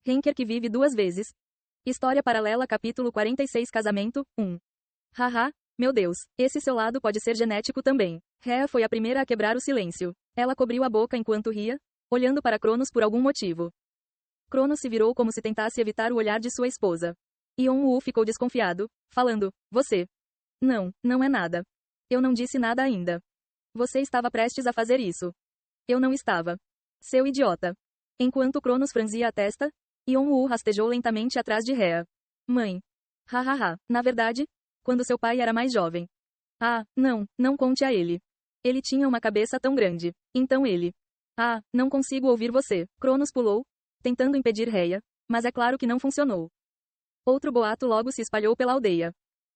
Henker que vive duas vezes. História paralela capítulo 46 Casamento, 1. Haha, meu Deus, esse seu lado pode ser genético também. Rhea foi a primeira a quebrar o silêncio. Ela cobriu a boca enquanto ria, olhando para Cronos por algum motivo. Cronos se virou como se tentasse evitar o olhar de sua esposa. Yeon-woo ficou desconfiado, falando, você. Não, não é nada. Eu não disse nada ainda. Você estava prestes a fazer isso. Eu não estava. Seu idiota. Enquanto Cronos franzia a testa, Yeon-woo rastejou lentamente atrás de Rhea. Mãe. Hahaha, na verdade, quando seu pai era mais jovem. Ah, não, não conte a ele. Ele tinha uma cabeça tão grande. Então ele. Ah, não consigo ouvir você. Cronos pulou, tentando impedir Rhea, mas é claro que não funcionou. Outro boato logo se espalhou pela aldeia.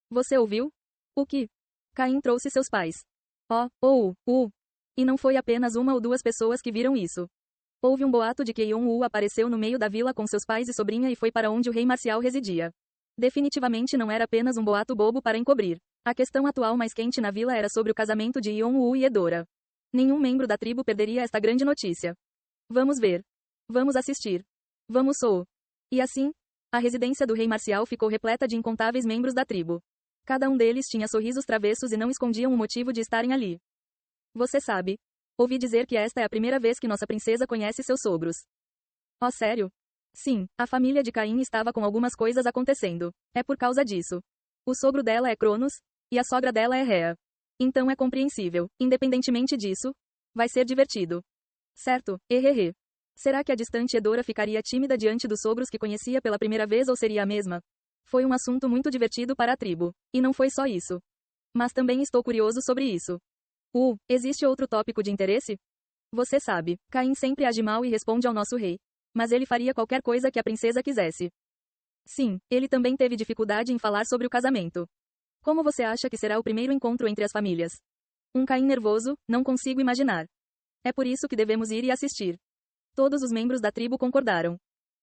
Você ouviu? O que? Caim trouxe seus pais. E não foi apenas uma ou duas pessoas que viram isso. Houve um boato de que Yeon-woo apareceu no meio da vila com seus pais e sobrinha e foi para onde o rei marcial residia. Definitivamente não era apenas um boato bobo para encobrir. A questão atual mais quente na vila era sobre o casamento de Yeon-woo e Edora. Nenhum membro da tribo perderia esta grande notícia. Vamos ver. Vamos assistir. Vamos sou. E assim, a residência do rei marcial ficou repleta de incontáveis membros da tribo. Cada um deles tinha sorrisos travessos e não escondiam o motivo de estarem ali. Você sabe. Ouvi dizer que esta é a primeira vez que nossa princesa conhece seus sogros. Oh, sério? Sim, a família de Caim estava com algumas coisas acontecendo. É por causa disso. O sogro dela é Cronos, e a sogra dela é Rhea. Então é compreensível. Independentemente disso, vai ser divertido. Certo, hehehe. Será que a distante Edora ficaria tímida diante dos sogros que conhecia pela primeira vez ou seria a mesma? Foi um assunto muito divertido para a tribo. E não foi só isso. Mas também estou curioso sobre isso. Existe outro tópico de interesse? Você sabe, Caim sempre age mal e responde ao nosso rei. Mas ele faria qualquer coisa que a princesa quisesse. Sim, ele também teve dificuldade em falar sobre o casamento. Como você acha que será o primeiro encontro entre as famílias? Um Caim nervoso, não consigo imaginar. É por isso que devemos ir e assistir. Todos os membros da tribo concordaram.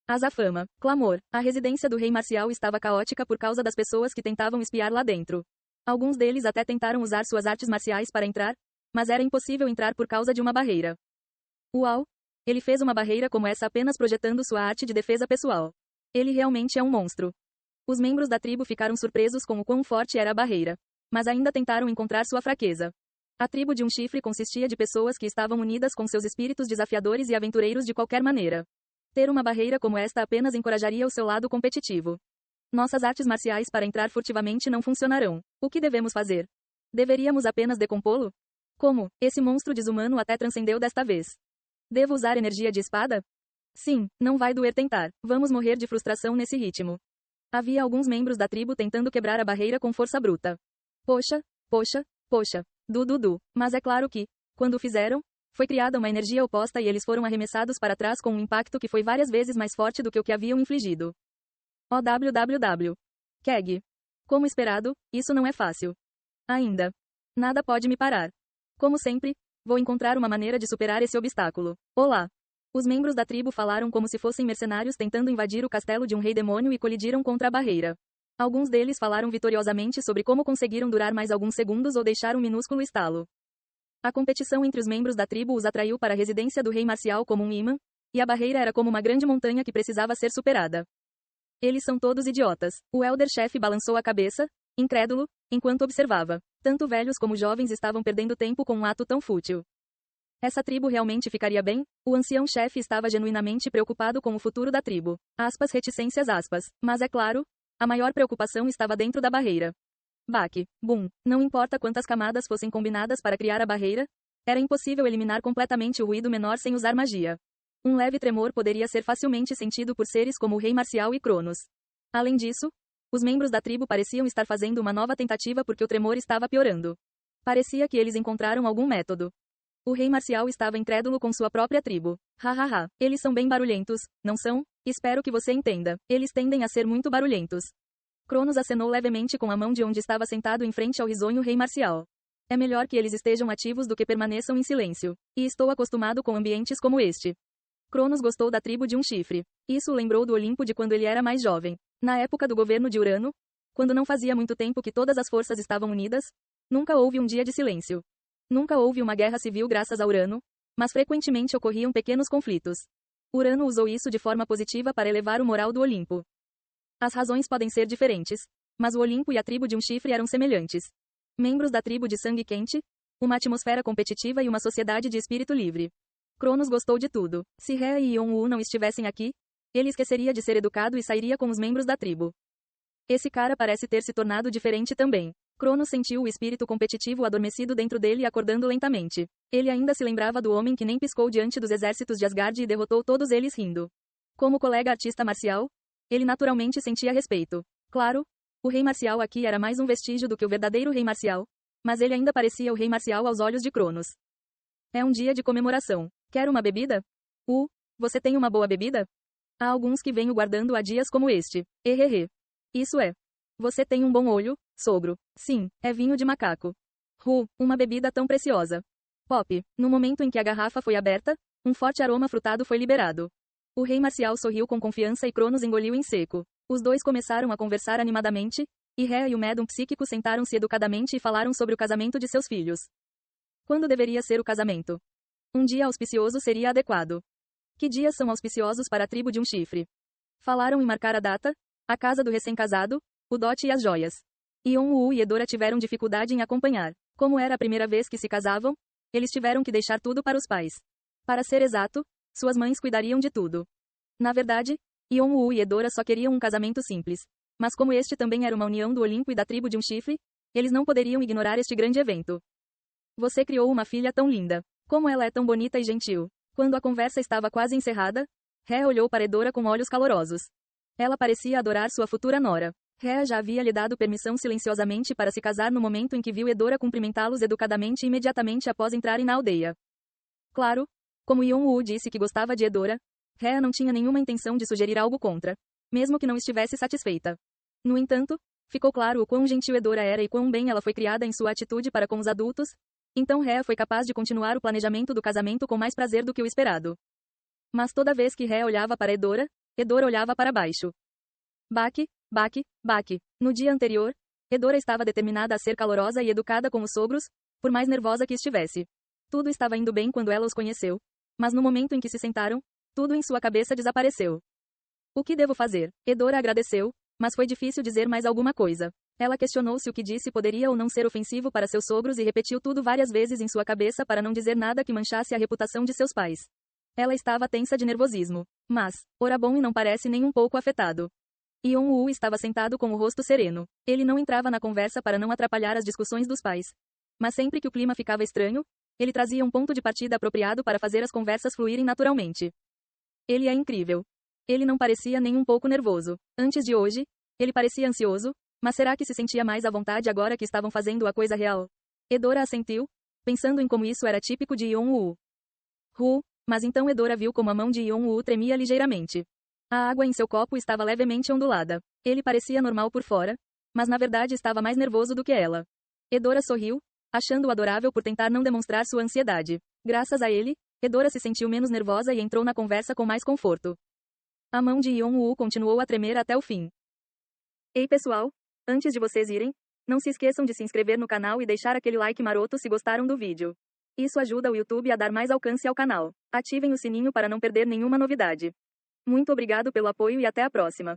Azafama, clamor, a residência do rei marcial estava caótica por causa das pessoas que tentavam espiar lá dentro. Alguns deles até tentaram usar suas artes marciais para entrar, mas era impossível entrar por causa de uma barreira. Uau! Ele fez uma barreira como essa apenas projetando sua arte de defesa pessoal. Ele realmente é um monstro. Os membros da tribo ficaram surpresos com o quão forte era a barreira. Mas ainda tentaram encontrar sua fraqueza. A tribo de um chifre consistia de pessoas que estavam unidas com seus espíritos desafiadores e aventureiros de qualquer maneira. Ter uma barreira como esta apenas encorajaria o seu lado competitivo. Nossas artes marciais para entrar furtivamente não funcionarão. O que devemos fazer? Deveríamos apenas decompô-lo? Como? Esse monstro desumano até transcendeu desta vez. Devo usar energia de espada? Sim, não vai doer tentar. Vamos morrer de frustração nesse ritmo. Havia alguns membros da tribo tentando quebrar a barreira com força bruta. Poxa, poxa, poxa. Mas é claro que, quando o fizeram, foi criada uma energia oposta e eles foram arremessados para trás com um impacto que foi várias vezes mais forte do que o que haviam infligido. Keg. Como esperado, isso não é fácil. Ainda. Nada pode me parar. Como sempre, vou encontrar uma maneira de superar esse obstáculo. Olá. Os membros da tribo falaram como se fossem mercenários tentando invadir o castelo de um rei demônio e colidiram contra a barreira. Alguns deles falaram vitoriosamente sobre como conseguiram durar mais alguns segundos ou deixar um minúsculo estalo. A competição entre os membros da tribo os atraiu para a residência do rei marcial como um imã, e a barreira era como uma grande montanha que precisava ser superada. Eles são todos idiotas. O elder-chefe balançou a cabeça, incrédulo, enquanto observava. Tanto velhos como jovens estavam perdendo tempo com um ato tão fútil. Essa tribo realmente ficaria bem? O ancião-chefe estava genuinamente preocupado com o futuro da tribo. Reticências. Mas é claro, a maior preocupação estava dentro da barreira. Baque. Bum. Não importa quantas camadas fossem combinadas para criar a barreira, era impossível eliminar completamente o ruído menor sem usar magia. Um leve tremor poderia ser facilmente sentido por seres como o rei marcial e Cronos. Além disso, os membros da tribo pareciam estar fazendo uma nova tentativa porque o tremor estava piorando. Parecia que eles encontraram algum método. O rei marcial estava incrédulo com sua própria tribo. Hahaha. Eles são bem barulhentos, não são? Espero que você entenda. Eles tendem a ser muito barulhentos. Cronos acenou levemente com a mão de onde estava sentado em frente ao risonho rei marcial. É melhor que eles estejam ativos do que permaneçam em silêncio. E estou acostumado com ambientes como este. Cronos gostou da tribo de um chifre. Isso o lembrou do Olimpo de quando ele era mais jovem. Na época do governo de Urano, quando não fazia muito tempo que todas as forças estavam unidas, nunca houve um dia de silêncio. Nunca houve uma guerra civil graças a Urano, mas frequentemente ocorriam pequenos conflitos. Urano usou isso de forma positiva para elevar o moral do Olimpo. As razões podem ser diferentes, mas o Olimpo e a tribo de um chifre eram semelhantes. Membros da tribo de sangue quente, uma atmosfera competitiva e uma sociedade de espírito livre. Cronos gostou de tudo. Se Rhea e Yon-Woo não estivessem aqui, ele esqueceria de ser educado e sairia com os membros da tribo. Esse cara parece ter se tornado diferente também. Cronos sentiu o espírito competitivo adormecido dentro dele acordando lentamente. Ele ainda se lembrava do homem que nem piscou diante dos exércitos de Asgard e derrotou todos eles rindo. Como colega artista marcial, ele naturalmente sentia respeito. Claro, o rei marcial aqui era mais um vestígio do que o verdadeiro rei marcial, mas ele ainda parecia o rei marcial aos olhos de Cronos. É um dia de comemoração. Quer uma bebida? Você tem uma boa bebida? Há alguns que venho guardando há dias como este. Hehehe. Isso é. Você tem um bom olho, sogro. Sim, é vinho de macaco. Uma bebida tão preciosa. Pop. No momento em que a garrafa foi aberta, um forte aroma frutado foi liberado. O rei marcial sorriu com confiança e Cronos engoliu em seco. Os dois começaram a conversar animadamente, e Rhea e o médium psíquico sentaram-se educadamente e falaram sobre o casamento de seus filhos. Quando deveria ser o casamento? Um dia auspicioso seria adequado. Que dias são auspiciosos para a tribo de um chifre? Falaram em marcar a data, a casa do recém-casado, o dote e as joias. Yon-Woo e Edora tiveram dificuldade em acompanhar. Como era a primeira vez que se casavam, eles tiveram que deixar tudo para os pais. Para ser exato, suas mães cuidariam de tudo. Na verdade, Yon-Woo e Edora só queriam um casamento simples. Mas como este também era uma união do Olimpo e da tribo de um chifre, eles não poderiam ignorar este grande evento. Você criou uma filha tão linda. Como ela é tão bonita e gentil. Quando a conversa estava quase encerrada, Rhea olhou para Edora com olhos calorosos. Ela parecia adorar sua futura nora. Rhea já havia lhe dado permissão silenciosamente para se casar no momento em que viu Edora cumprimentá-los educadamente imediatamente após entrarem na aldeia. Claro, como Yon-Woo disse que gostava de Edora, Rhea não tinha nenhuma intenção de sugerir algo contra, mesmo que não estivesse satisfeita. No entanto, ficou claro o quão gentil Edora era e quão bem ela foi criada em sua atitude para com os adultos, então Rhea foi capaz de continuar o planejamento do casamento com mais prazer do que o esperado. Mas toda vez que Rhea olhava para Edora, Edora olhava para baixo. Baque. No dia anterior, Edora estava determinada a ser calorosa e educada com os sogros, por mais nervosa que estivesse. Tudo estava indo bem quando ela os conheceu, mas no momento em que se sentaram, tudo em sua cabeça desapareceu. O que devo fazer? Edora agradeceu, mas foi difícil dizer mais alguma coisa. Ela questionou se o que disse poderia ou não ser ofensivo para seus sogros e repetiu tudo várias vezes em sua cabeça para não dizer nada que manchasse a reputação de seus pais. Ela estava tensa de nervosismo. Mas, Orabon não parece nem um pouco afetado. Yon-Woo estava sentado com o rosto sereno. Ele não entrava na conversa para não atrapalhar as discussões dos pais. Mas sempre que o clima ficava estranho, ele trazia um ponto de partida apropriado para fazer as conversas fluírem naturalmente. Ele é incrível. Ele não parecia nem um pouco nervoso. Antes de hoje, ele parecia ansioso, mas será que se sentia mais à vontade agora que estavam fazendo a coisa real? Edora assentiu, pensando em como isso era típico de Yon-Woo. Mas então Edora viu como a mão de Yon-Woo tremia ligeiramente. A água em seu copo estava levemente ondulada. Ele parecia normal por fora, mas na verdade estava mais nervoso do que ela. Edora sorriu, achando-o adorável por tentar não demonstrar sua ansiedade. Graças a ele, Edora se sentiu menos nervosa e entrou na conversa com mais conforto. A mão de Yon-Woo continuou a tremer até o fim. Ei pessoal, antes de vocês irem, não se esqueçam de se inscrever no canal e deixar aquele like maroto se gostaram do vídeo. Isso ajuda o YouTube a dar mais alcance ao canal. Ativem o sininho para não perder nenhuma novidade. Muito obrigado pelo apoio e até a próxima.